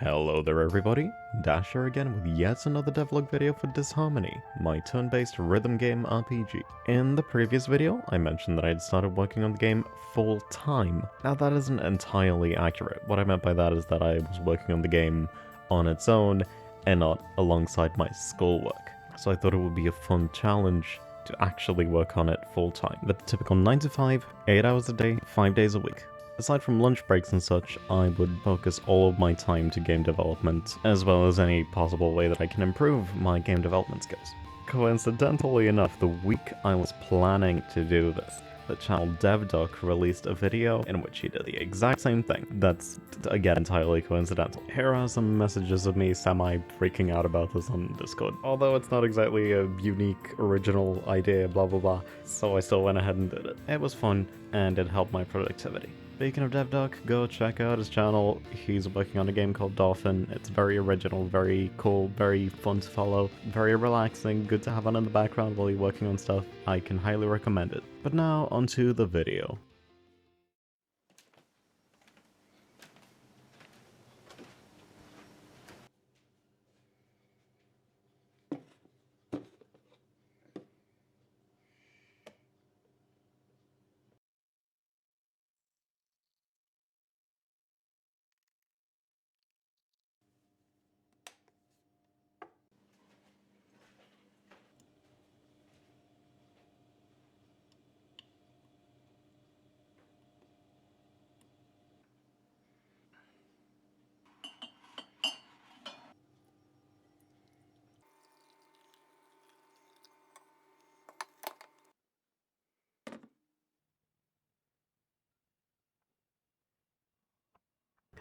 Hello there everybody, Dash here again with yet another devlog video for Disharmony, my turn-based rhythm game RPG. In the previous video, I mentioned that I had started working on the game full-time. Now that isn't entirely accurate. What I meant by that is that I was working on the game on its own and not alongside my schoolwork. So I thought it would be a fun challenge to actually work on it full-time. The typical 9 to 5, 8 hours a day, 5 days a week. Aside from lunch breaks and such, I would focus all of my time to game development, as well as any possible way that I can improve my game development skills. Coincidentally enough, the week I was planning to do this, the channel DevDuck released a video in which he did the exact same thing. That's, again, entirely coincidental. Here are some messages of me semi-freaking out about this on Discord. Although it's not exactly a unique, original idea, blah blah blah, so I still went ahead and did it. It was fun, and it helped my productivity. Speaking of DevDuck, go check out his channel. He's working on a game called Dolphin. It's very original, very cool, very fun to follow, very relaxing, good to have on in the background while you're working on stuff. I can highly recommend it. But now, onto the video.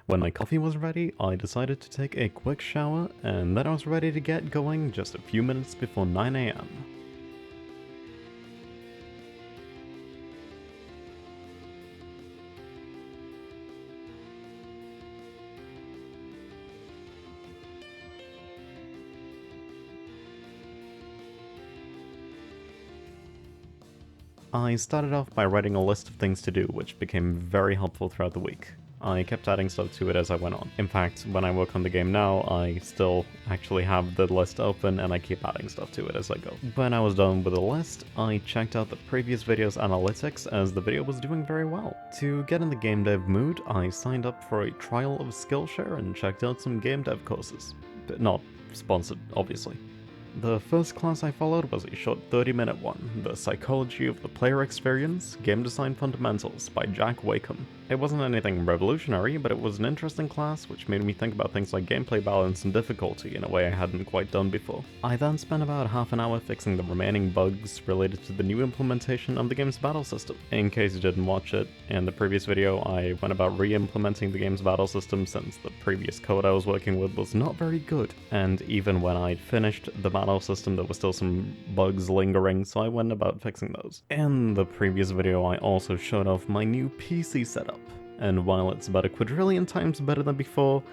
When my coffee was ready, I decided to take a quick shower, and then I was ready to get going just a few minutes before 9 AM. I started off by writing a list of things to do, which became very helpful throughout the week. I kept adding stuff to it as I went on. In fact, when I work on the game now, I still actually have the list open and I keep adding stuff to it as I go. When I was done with the list, I checked out the previous video's analytics as the video was doing very well. To get in the game dev mood, I signed up for a trial of Skillshare and checked out some game dev courses. But not sponsored, obviously. The first class I followed was a short 30-minute one, The Psychology of the Player Experience, Game Design Fundamentals by Jack Wakeham. It wasn't anything revolutionary, but it was an interesting class which made me think about things like gameplay balance and difficulty in a way I hadn't quite done before. I then spent about half an hour fixing the remaining bugs related to the new implementation of the game's battle system. In case you didn't watch it, in the previous video I went about re-implementing the game's battle system since the previous code I was working with was not very good, and even when I'd finished the battle system there were still some bugs lingering, so I went about fixing those. In the previous video I also showed off my new PC setup, and while it's about a quadrillion times better than before,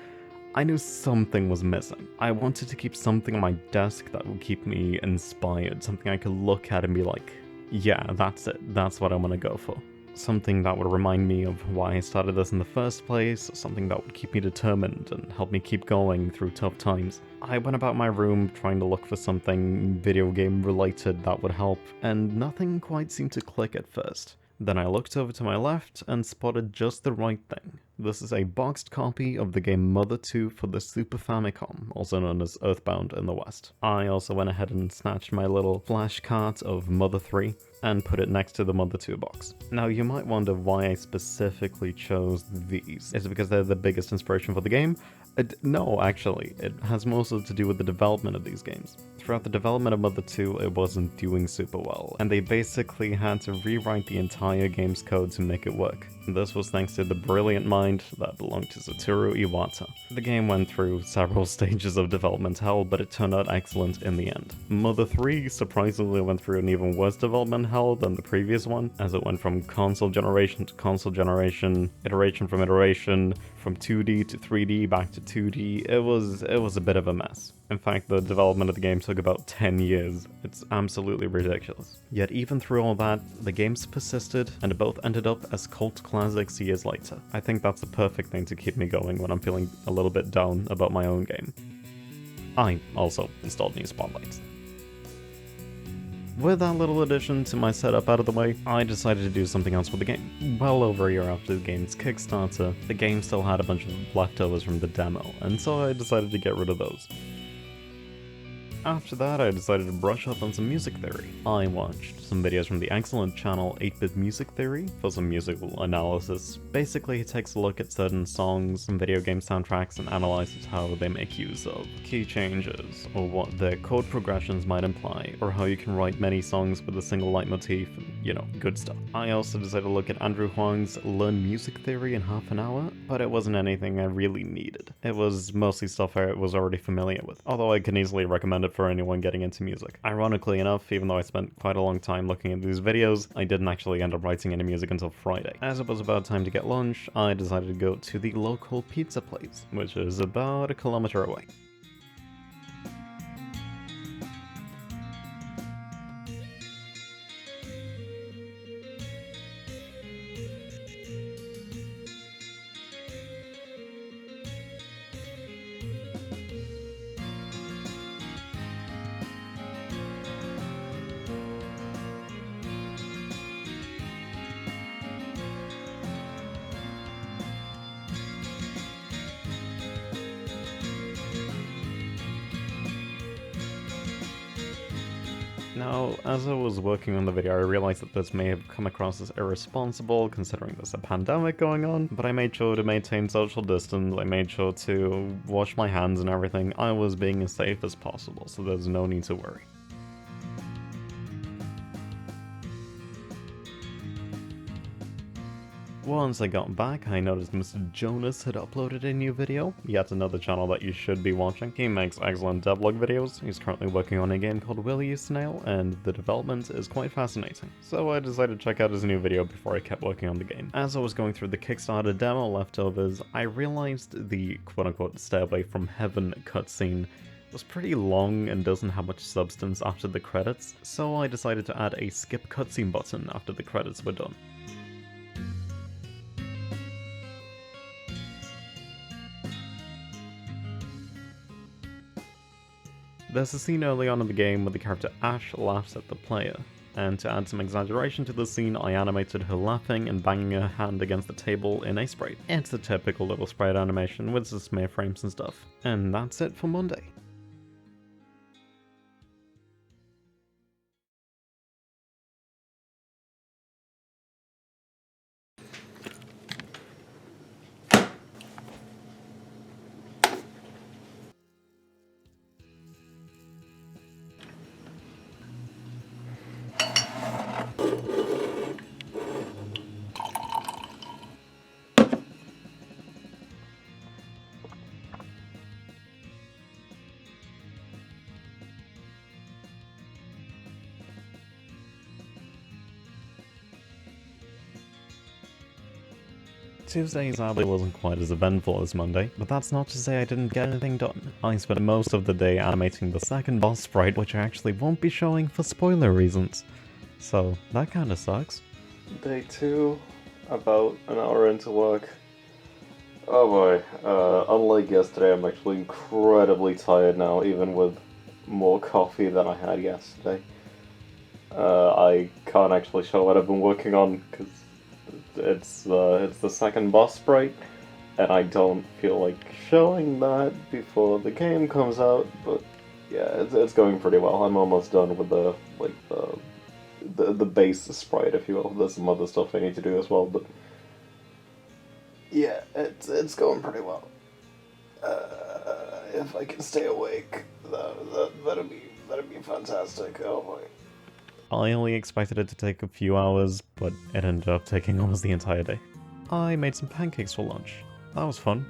I knew something was missing. I wanted to keep something on my desk that would keep me inspired, something I could look at and be like, yeah, that's it, that's what I'm gonna go for. Something that would remind me of why I started this in the first place, something that would keep me determined and help me keep going through tough times. I went about my room trying to look for something video game related that would help, and nothing quite seemed to click at first. Then I looked over to my left and spotted just the right thing. This is a boxed copy of the game Mother 2 for the Super Famicom, also known as Earthbound in the West. I also went ahead and snatched my little flash cart of Mother 3 and put it next to the Mother 2 box. Now you might wonder why I specifically chose these. Is it because they're the biggest inspiration for the game? No, actually, it has mostly to do with the development of these games. Throughout the development of Mother 2, it wasn't doing super well, and they basically had to rewrite the entire game's code to make it work. This was thanks to the brilliant mind that belonged to Satoru Iwata. The game went through several stages of development hell, but it turned out excellent in the end. Mother 3 surprisingly went through an even worse development handheld than the previous one, as it went from console generation to console generation, iteration from iteration, from 2D to 3D back to 2D. It was a bit of a mess. In fact, the development of the game took about 10 years. It's absolutely ridiculous. Yet even through all that, the games persisted, and both ended up as cult classics years later. I think that's the perfect thing to keep me going when I'm feeling a little bit down about my own game. I also installed new spotlights. With that little addition to my setup out of the way, I decided to do something else with the game. Well over a year after the game's Kickstarter, the game still had a bunch of leftovers from the demo, and so I decided to get rid of those. After that, I decided to brush up on some music theory. I watched some videos from the excellent channel 8-Bit Music Theory for some musical analysis. Basically, it takes a look at certain songs and video game soundtracks and analyzes how they make use of key changes, or what their chord progressions might imply, or how you can write many songs with a single leitmotif, and, you know, good stuff. I also decided to look at Andrew Huang's Learn Music Theory in half an hour, but it wasn't anything I really needed. It was mostly stuff I was already familiar with, although I can easily recommend it for anyone getting into music. Ironically enough, even though I spent quite a long time looking at these videos, I didn't actually end up writing any music until Friday. As it was about time to get lunch, I decided to go to the local pizza place, which is about 1 kilometer away. Now, as I was working on the video, I realized that this may have come across as irresponsible, considering there's a pandemic going on, but I made sure to maintain social distance, I made sure to wash my hands and everything. I was being as safe as possible, so there's no need to worry. Once I got back, I noticed Mr. Jonas had uploaded a new video, yet another channel that you should be watching. He makes excellent devlog videos. He's currently working on a game called Will You Snail, and the development is quite fascinating. So I decided to check out his new video before I kept working on the game. As I was going through the Kickstarter demo leftovers, I realized the quote-unquote Stairway from Heaven cutscene was pretty long and doesn't have much substance after the credits, so I decided to add a skip cutscene button after the credits were done. There's a scene early on in the game where the character Ash laughs at the player, and to add some exaggeration to the scene, I animated her laughing and banging her hand against the table in a sprite. It's a typical little sprite animation with some smear frames and stuff. And that's it for Monday. Tuesday sadly wasn't quite as eventful as Monday, but that's not to say I didn't get anything done. I spent most of the day animating the second boss sprite, which I actually won't be showing for spoiler reasons. So that kinda sucks. Day 2, about an hour into work. Oh boy, unlike yesterday, I'm actually incredibly tired now, even with more coffee than I had yesterday. I can't actually show what I've been working on, because it's the second boss sprite, and I don't feel like showing that before the game comes out, but yeah, it's going pretty well. I'm almost done with the base sprite, if you will. There's some other stuff I need to do as well, but yeah, it's going pretty well. If I can stay awake, that'd be fantastic. Oh boy. I only expected it to take a few hours, but it ended up taking almost the entire day. I made some pancakes for lunch. That was fun.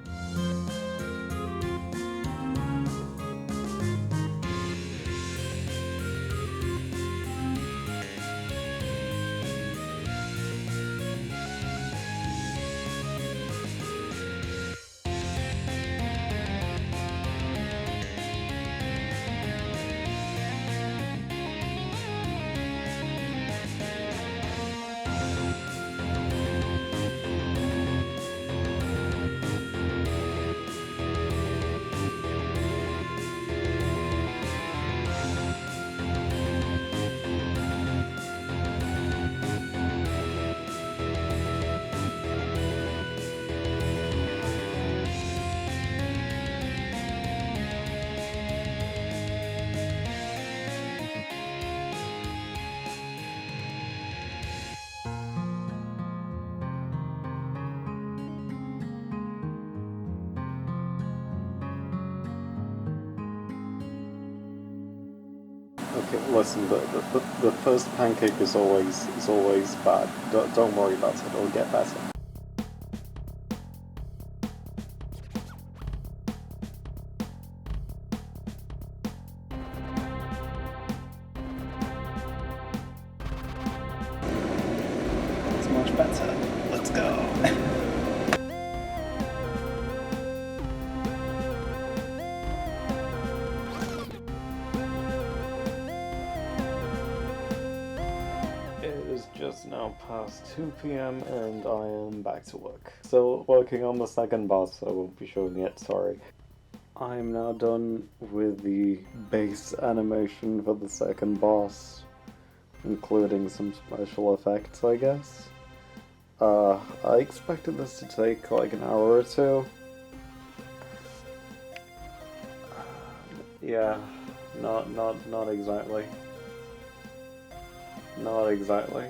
Okay, listen, the first pancake is always bad. Don't worry about it, it'll get better. It's much better. Let's go. Just now past 2 p.m. and I am back to work. Still working on the second boss, I won't be showing it, sorry. I'm now done with the base animation for the second boss, including some special effects, I guess. I expected this to take like an hour or two. Yeah, not exactly. Not exactly.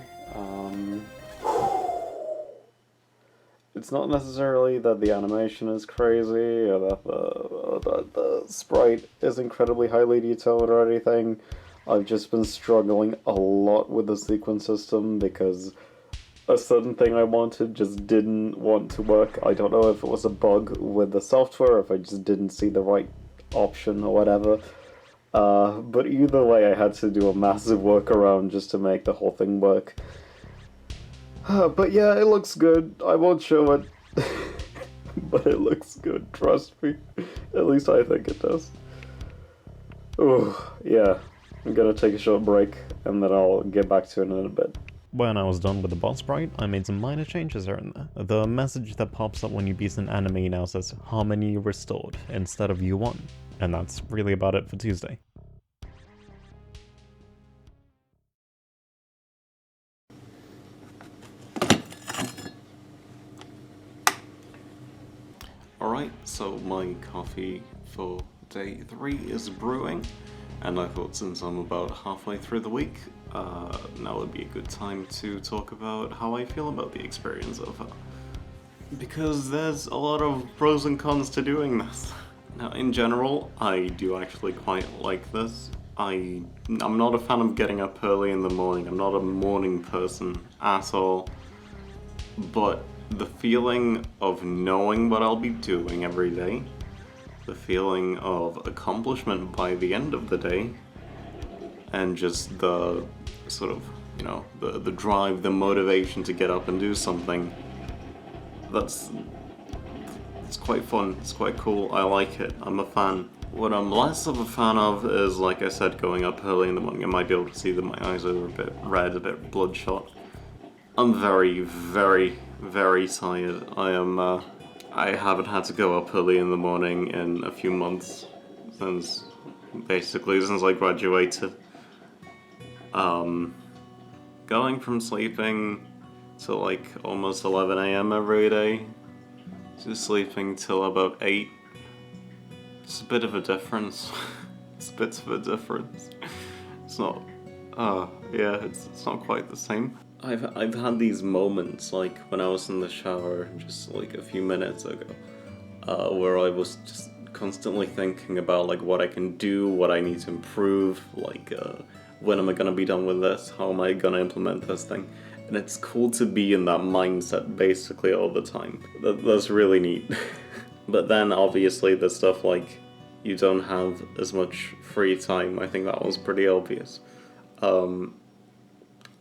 It's not necessarily that the animation is crazy, or that the sprite is incredibly highly detailed or anything. I've just been struggling a lot with the sequence system because a certain thing I wanted just didn't want to work. I don't know if it was a bug with the software, or if I just didn't see the right option or whatever. But either way, I had to do a massive workaround just to make the whole thing work. But yeah, it looks good. I won't show it. But it looks good, trust me. At least I think it does. Oh, yeah. I'm gonna take a short break, and then I'll get back to it in a bit. When I was done with the boss sprite, I made some minor changes here and there. The message that pops up when you beat an enemy now says Harmony Restored instead of You Won. And that's really about it for Tuesday. Alright, so my coffee for day 3 is brewing, and I thought since I'm about halfway through the week, now would be a good time to talk about how I feel about the experience of because there's a lot of pros and cons to doing this. Now, in general, I do actually quite like this. I'm not a fan of getting up early in the morning. I'm not a morning person at all. But the feeling of knowing what I'll be doing every day, the feeling of accomplishment by the end of the day, and just the sort of, you know, the drive, the motivation to get up and do something, it's quite fun, it's quite cool, I like it, I'm a fan. What I'm less of a fan of is, like I said, going up early in the morning. I might be able to see that my eyes are a bit red, a bit bloodshot. I'm very, very, very tired. I haven't had to go up early in the morning in a few months, since I graduated. Going from sleeping to like almost 11 a.m. every day to sleeping till about 8. It's a bit of a difference. It's a bit of a difference. It's not, yeah, it's not quite the same. I've had these moments, like when I was in the shower just like a few minutes ago, where I was just constantly thinking about like what I can do, what I need to improve, like when am I gonna be done with this, how am I gonna implement this thing, and it's cool to be in that mindset basically all the time. That's really neat. But then obviously the stuff like you don't have as much free time, I think that was pretty obvious.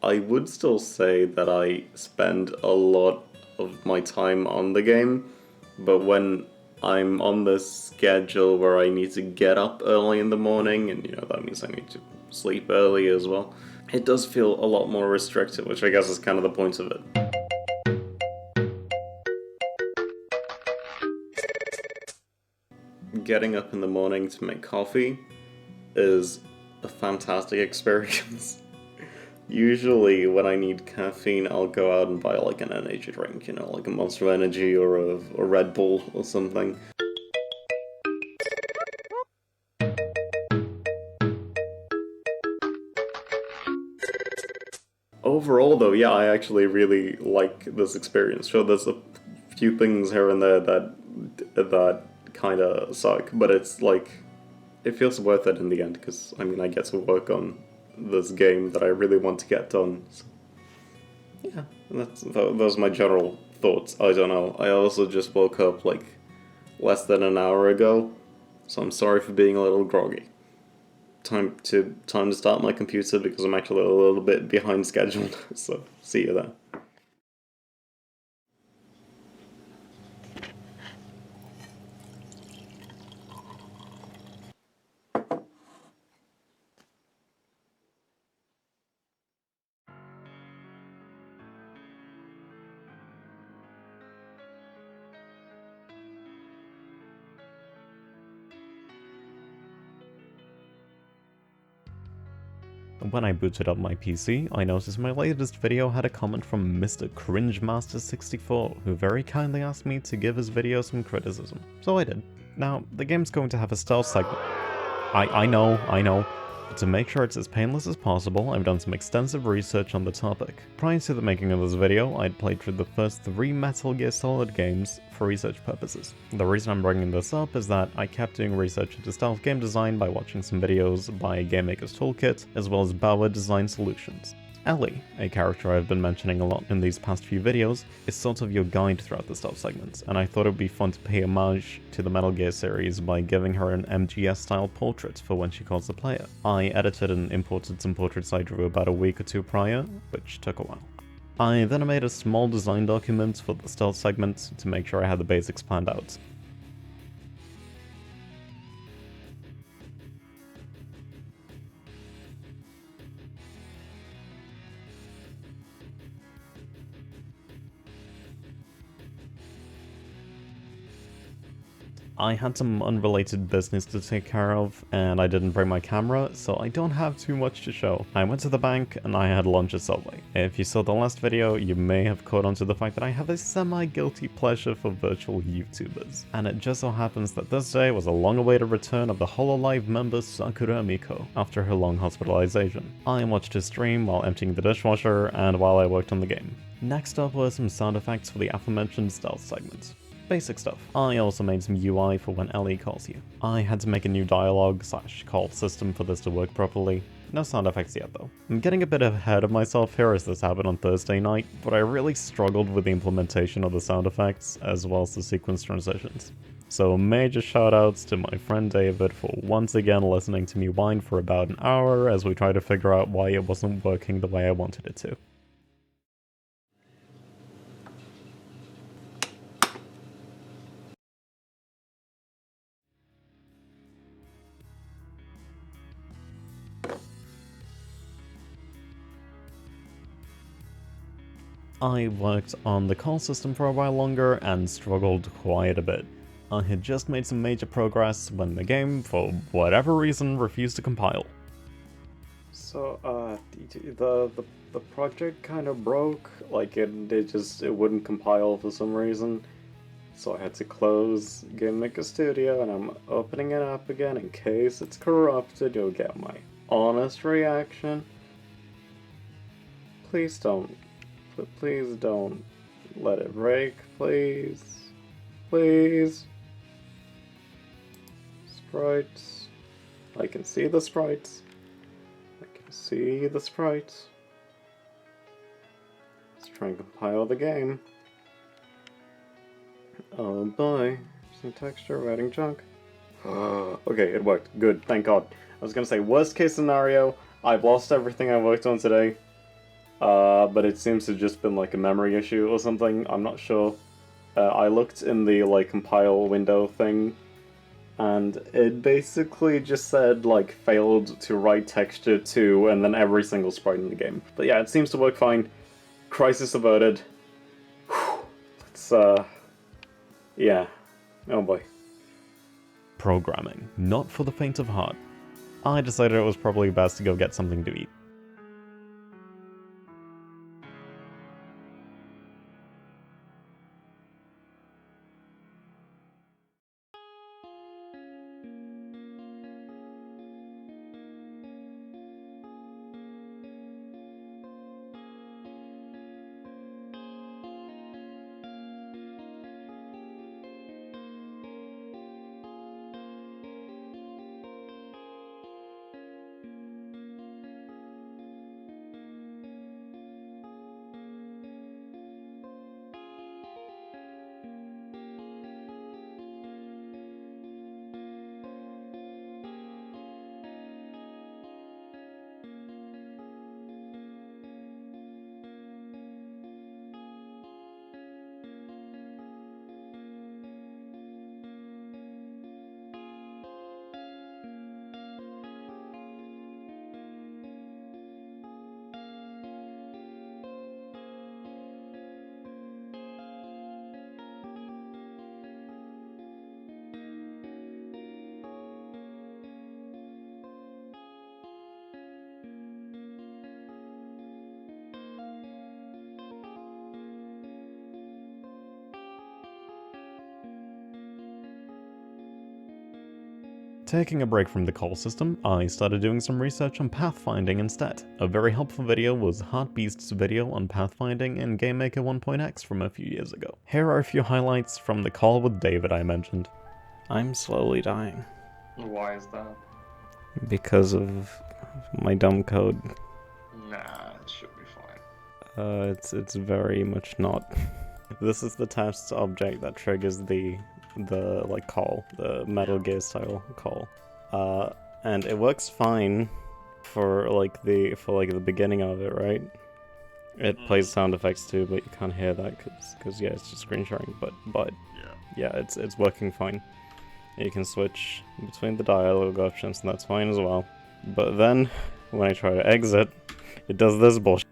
I would still say that I spend a lot of my time on the game, but when I'm on this schedule where I need to get up early in the morning, and you know that means I need to sleep early as well, it does feel a lot more restricted, which I guess is kind of the point of it. Getting up in the morning to make coffee is a fantastic experience. Usually when I need caffeine, I'll go out and buy like an energy drink, you know, like a Monster Energy or a Red Bull or something. Overall though, yeah, I actually really like this experience. Sure, there's a few things here and there that kinda suck, but it's like, it feels worth it in the end, because, I mean, I get to work on this game that I really want to get done. So, yeah, those are my general thoughts. I don't know. I also just woke up, like, less than an hour ago, so I'm sorry for being a little groggy. Time to start my computer, because I'm actually a little bit behind schedule, so see you there. When I booted up my PC, I noticed my latest video had a comment from Mr. CringeMaster64, who very kindly asked me to give his video some criticism. So I did. Now, the game's going to have a stealth segment. I know. But to make sure it's as painless as possible, I've done some extensive research on the topic. Prior to the making of this video, I'd played through the first 3 Metal Gear Solid games for research purposes. The reason I'm bringing this up is that I kept doing research into stealth game design by watching some videos by Game Maker's Toolkit, as well as BauerDesignSolutions. Ellie, a character I've been mentioning a lot in these past few videos, is sort of your guide throughout the stealth segments, and I thought it would be fun to pay homage to the Metal Gear series by giving her an MGS-style portrait for when she calls the player. I edited and imported some portraits I drew about a week or 2 prior, which took a while. I then made a small design document for the stealth segment to make sure I had the basics planned out. I had some unrelated business to take care of, and I didn't bring my camera, so I don't have too much to show. I went to the bank, and I had lunch at Subway. If you saw the last video, you may have caught on to the fact that I have a semi-guilty pleasure for virtual YouTubers. And it just so happens that this day was a long-awaited return of the HoloLive member Sakura Miko, after her long hospitalization. I watched her stream while emptying the dishwasher, and while I worked on the game. Next up were some sound effects for the aforementioned stealth segment. Basic stuff. I also made some UI for when Ellie calls you. I had to make a new dialogue/call system for this to work properly. No sound effects yet though. I'm getting a bit ahead of myself here as this happened on Thursday night, but I really struggled with the implementation of the sound effects as well as the sequence transitions. So major shoutouts to my friend David for once again listening to me whine for about an hour as we try to figure out why it wasn't working the way I wanted it to. I worked on the call system for a while longer and struggled quite a bit. I had just made some major progress when the game, for whatever reason, refused to compile. So, the project kind of broke, like it wouldn't compile for some reason. So I had to close Game Maker Studio and I'm opening it up again in case it's corrupted. You'll get my honest reaction. Please don't let it break, please. Please. Sprites. I can see the sprites. Let's try and compile the game. Oh boy. Some texture, writing junk. Okay, it worked. Good, thank God. I was gonna say, worst case scenario, I've lost everything I worked on today. But it seems to have just been like a memory issue or something, I'm not sure. I looked in the like compile window thing, and it basically just said like failed to write texture to, and then every single sprite in the game. But yeah, it seems to work fine. Crisis averted. Let's yeah. Oh boy. Programming, not for the faint of heart. I decided it was probably best to go get something to eat. Taking a break from the call system, I started doing some research on pathfinding instead. A very helpful video was HeartBeast's video on pathfinding in GameMaker 1.x from a few years ago. Here are a few highlights from the call with David I mentioned. I'm slowly dying. Why is that? Because of my dumb code. Nah, it should be fine. It's very much not. This is the test object that triggers the like call, the Metal Gear style call. And it works fine for the beginning of it, right? It plays sound effects too, but you can't hear that because yeah, it's just screen sharing. But yeah, it's working fine. You can switch between the dialogue options, and that's fine as well. But then, when I try to exit, it does this bullshit.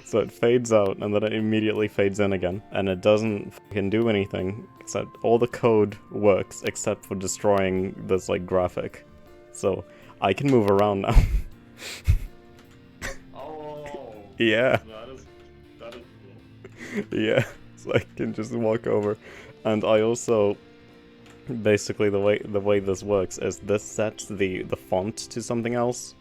So it fades out, and then it immediately fades in again. And it doesn't fucking do anything, except all the code works, except for destroying this, like, graphic. So, I can move around now. Oh! Yeah. That is cool. Yeah, so I can just walk over. And I also... Basically, the way this works is this sets the font to something else.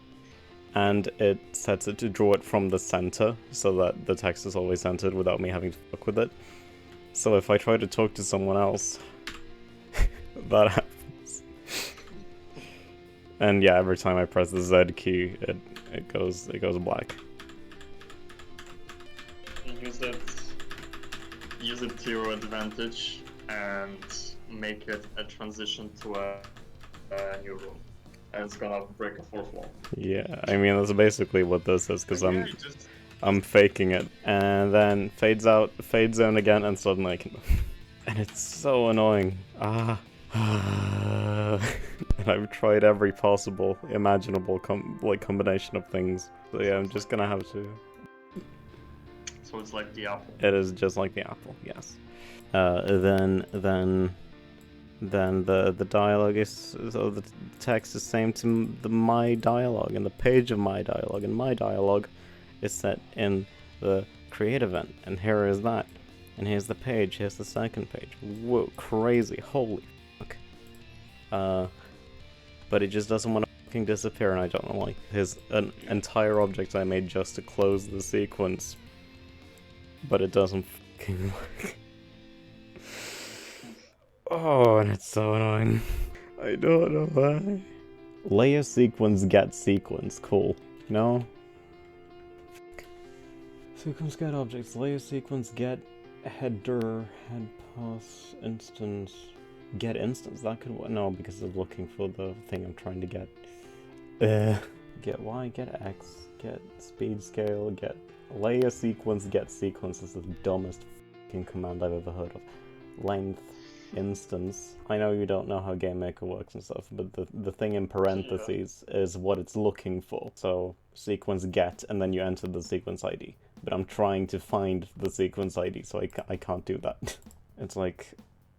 And it sets it to draw it from the center, so that the text is always centered without me having to fuck with it. So if I try to talk to someone else, that happens. And yeah, every time I press the Z key, it goes black. Use it to your advantage and make it a transition to a new room. And it's gonna break a fourth wall. Yeah, I mean that's basically what this is, because I'm faking it, and then fades out, fades in again, and suddenly I can. And it's so annoying. And I've tried every possible, imaginable combination of things. So yeah, I'm just gonna have to. So it's like the apple. It is just like the apple, yes. Then the dialogue is, so the text is same to my dialogue, and the page of my dialogue, and my dialogue is set in the create event, and here is that, and here's the page, here's the second page. Whoa, crazy, holy fuck. But it just doesn't want to fucking disappear, and I don't know why. Here's an entire object I made just to close the sequence, but it doesn't fucking work. Oh, and it's so annoying. I don't know why. Layer sequence get sequence. Cool. No? Fuck. Sequence get objects. Layer sequence get header, head pass, instance. Get instance. That could work. No, because I'm looking for the thing I'm trying to get. Get Y, get X, get speed scale, get layer sequence, get sequence is the dumbest fucking command I've ever heard of. Length. Instance. I know you don't know how GameMaker works and stuff, but the thing in parentheses is what it's looking for. So sequence get, and then you enter the sequence ID. But I'm trying to find the sequence ID, so I can't do that. It's like,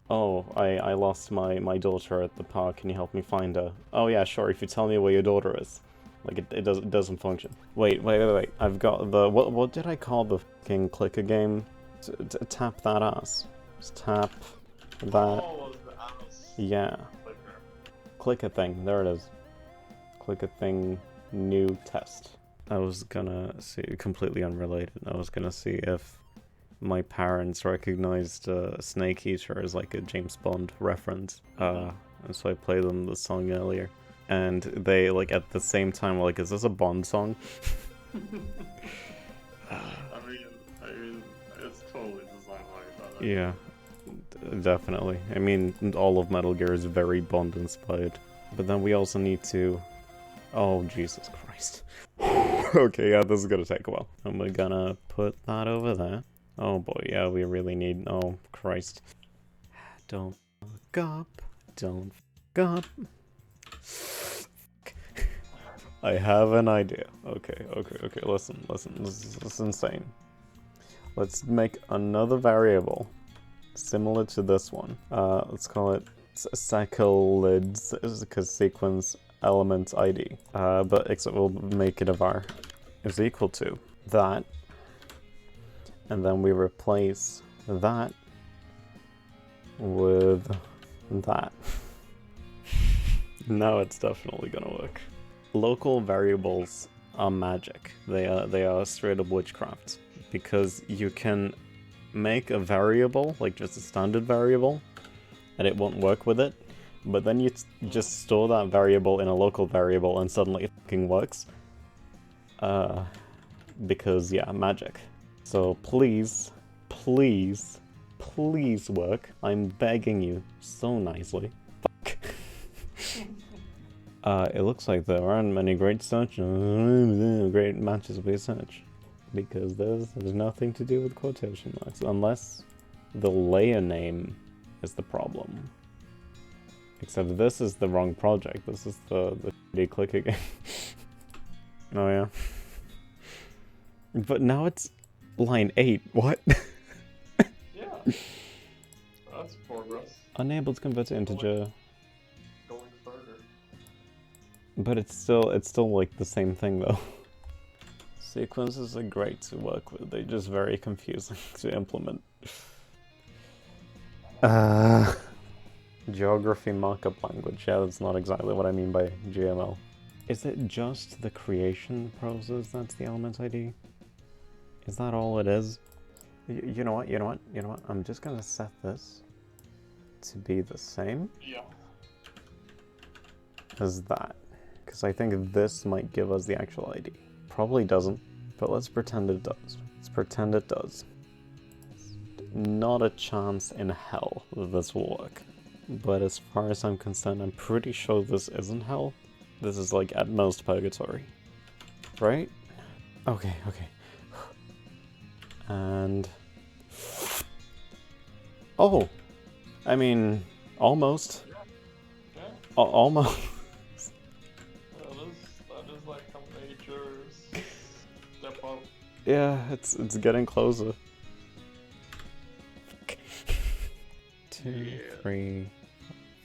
oh, I lost my daughter at the park. Can you help me find her? Oh yeah, sure. If you tell me where your daughter is, like it doesn't function. Wait. I've got the what did I call the fucking clicker game? Tap that ass. Just tap. That, oh, the ass. Yeah. Click a thing, there it is. Click a thing, new test. I was gonna see, completely unrelated, I was gonna see if my parents recognized Snake Eater as like a James Bond reference. And so I played them the song earlier. And they, like, at the same time were like, is this a Bond song? I mean, it's totally designed like that. Yeah. Definitely. I mean, all of Metal Gear is very Bond inspired. But then we also need to... Oh, Jesus Christ. Okay, yeah, this is gonna take a while. And we're gonna put that over there. Oh boy, yeah, we really need... Oh, Christ. Don't fuck up. Don't fuck up. I have an idea. Okay, listen. This is insane. Let's make another variable similar to this one. Let's call it Sacolids, because sequence element ID. But except we'll make it a var is equal to that, and then we replace that with that. Now it's definitely gonna work. Local variables are magic. They are straight up witchcraft. Because you can make a variable, like just a standard variable, and it won't work with it. But then you just store that variable in a local variable and suddenly it fucking works. Because, yeah, magic. So please, please, please work. I'm begging you so nicely. Fuck. It looks like there aren't many great great matches we search. Because there's nothing to do with quotation marks. Unless the layer name is the problem. Except this is the wrong project. This is the shitty clicker game. Oh yeah. But now it's line 8. What? Yeah. That's progress. Unable to convert to integer. Going further. But it's still like the same thing though. Sequences are great to work with. They're just very confusing to implement. Geography markup language. Yeah, that's not exactly what I mean by GML. Is it just the creation process that's the element ID? Is that all it is? You know what? I'm just gonna set this to be the same as that. Because I think this might give us the actual ID. Probably doesn't, but let's pretend it does. Let's pretend it does. Not a chance in hell that this will work. But as far as I'm concerned, I'm pretty sure this isn't hell. This is like at most purgatory. Right? Okay. And... oh! I mean, almost. Yeah. Almost. That is like a major step up. Yeah, it's getting closer. 2, 3,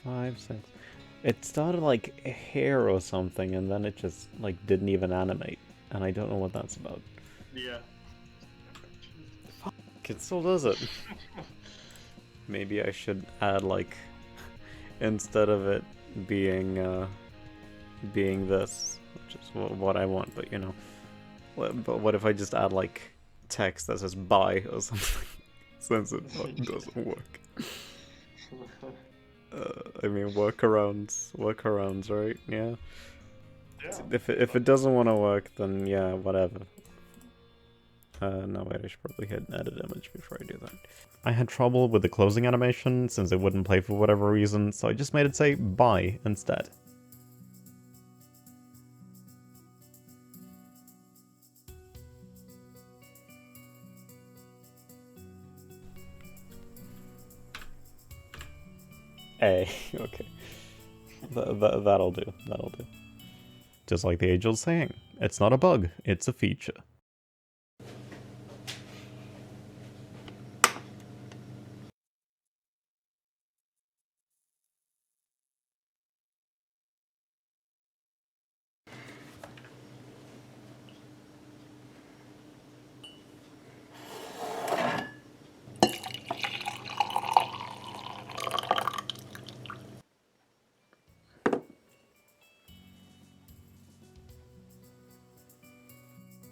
5, 6. It started like a hair or something, and then it just like didn't even animate, and I don't know what that's about. Yeah. Fuck, it still does it. Maybe I should add like, instead of it being this, which is what I want, but you know. But what if I just add like text that says bye or something, since it doesn't work. I mean, workarounds, right? Yeah. If it doesn't want to work, then yeah, whatever. No, wait, I should probably hit edit image before I do that. I had trouble with the closing animation since it wouldn't play for whatever reason, so I just made it say bye instead. A, okay. That'll do. Just like the age-old saying, it's not a bug, it's a feature.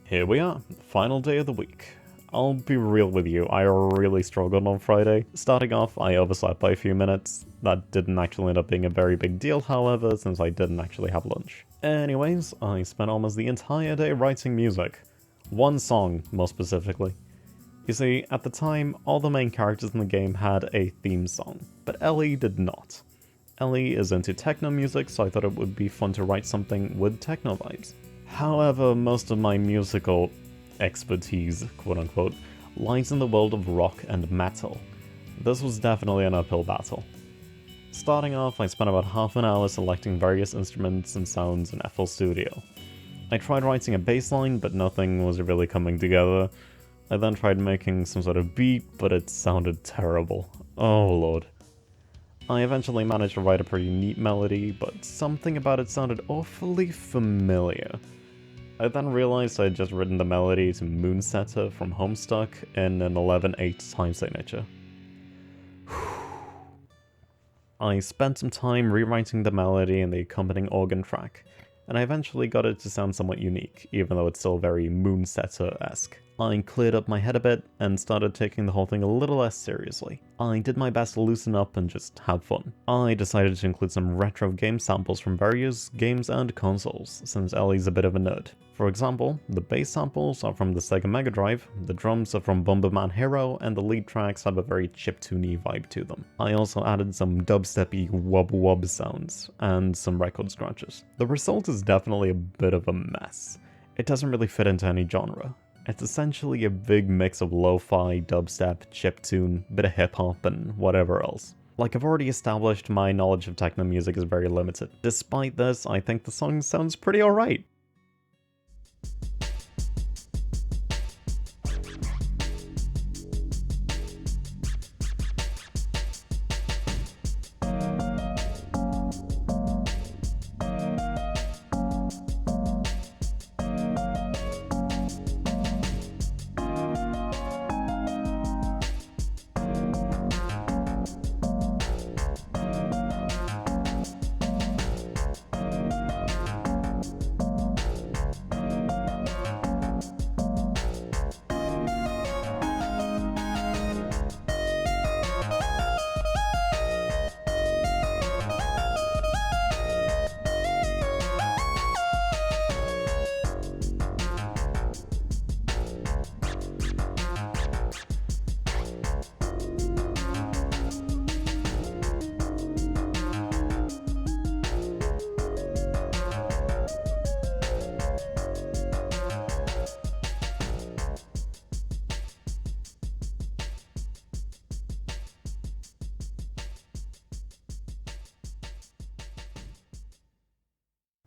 Here we are, final day of the week. I'll be real with you, I really struggled on Friday. Starting off, I overslept by a few minutes. That didn't actually end up being a very big deal, however, since I didn't actually have lunch. Anyways, I spent almost the entire day writing music. One song, more specifically. You see, at the time, all the main characters in the game had a theme song, but Ellie did not. Ellie is into techno music, so I thought it would be fun to write something with techno vibes. However, most of my musical expertise, quote-unquote, lies in the world of rock and metal. This was definitely an uphill battle. Starting off, I spent about half an hour selecting various instruments and sounds in FL Studio. I tried writing a bass line, but nothing was really coming together. I then tried making some sort of beat, but it sounded terrible. Oh lord. I eventually managed to write a pretty neat melody, but something about it sounded awfully familiar. I then realized I had just written the melody to Moonsetter from Homestuck in an 11/8 time signature. I spent some time rewriting the melody and the accompanying organ track, and I eventually got it to sound somewhat unique, even though it's still very Moonsetter-esque. I cleared up my head a bit and started taking the whole thing a little less seriously. I did my best to loosen up and just have fun. I decided to include some retro game samples from various games and consoles, since Ellie's a bit of a nerd. For example, the bass samples are from the Sega Mega Drive, the drums are from Bomberman Hero, and the lead tracks have a very chiptune-y vibe to them. I also added some dubstep-y wub-wub sounds, and some record scratches. The result is definitely a bit of a mess. It doesn't really fit into any genre. It's essentially a big mix of lo-fi, dubstep, chiptune, bit of hip-hop, and whatever else. Like I've already established, my knowledge of techno music is very limited. Despite this, I think the song sounds pretty alright.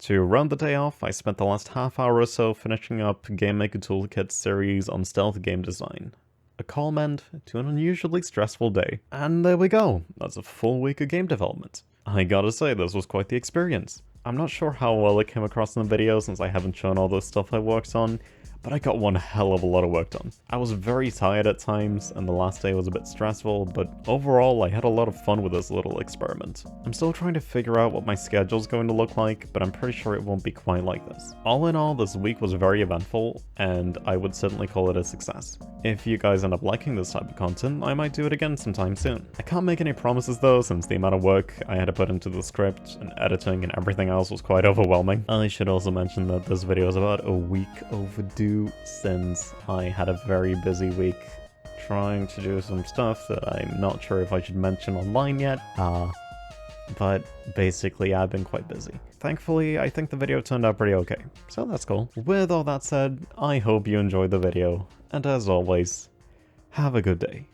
To round the day off, I spent the last half hour or so finishing up GameMaker Toolkit's series on stealth game design. A calm end to an unusually stressful day. And there we go, that's a full week of game development. I gotta say, this was quite the experience. I'm not sure how well it came across in the video since I haven't shown all the stuff I worked on, but I got one hell of a lot of work done. I was very tired at times, and the last day was a bit stressful, but overall I had a lot of fun with this little experiment. I'm still trying to figure out what my schedule's going to look like, but I'm pretty sure it won't be quite like this. All in all, this week was very eventful, and I would certainly call it a success. If you guys end up liking this type of content, I might do it again sometime soon. I can't make any promises though, since the amount of work I had to put into the script and editing and everything else was quite overwhelming. I should also mention that this video is about a week overdue, since I had a very busy week trying to do some stuff that I'm not sure if I should mention online yet, but basically I've been quite busy. Thankfully, I think the video turned out pretty okay, so that's cool. With all that said, I hope you enjoyed the video, and as always, have a good day.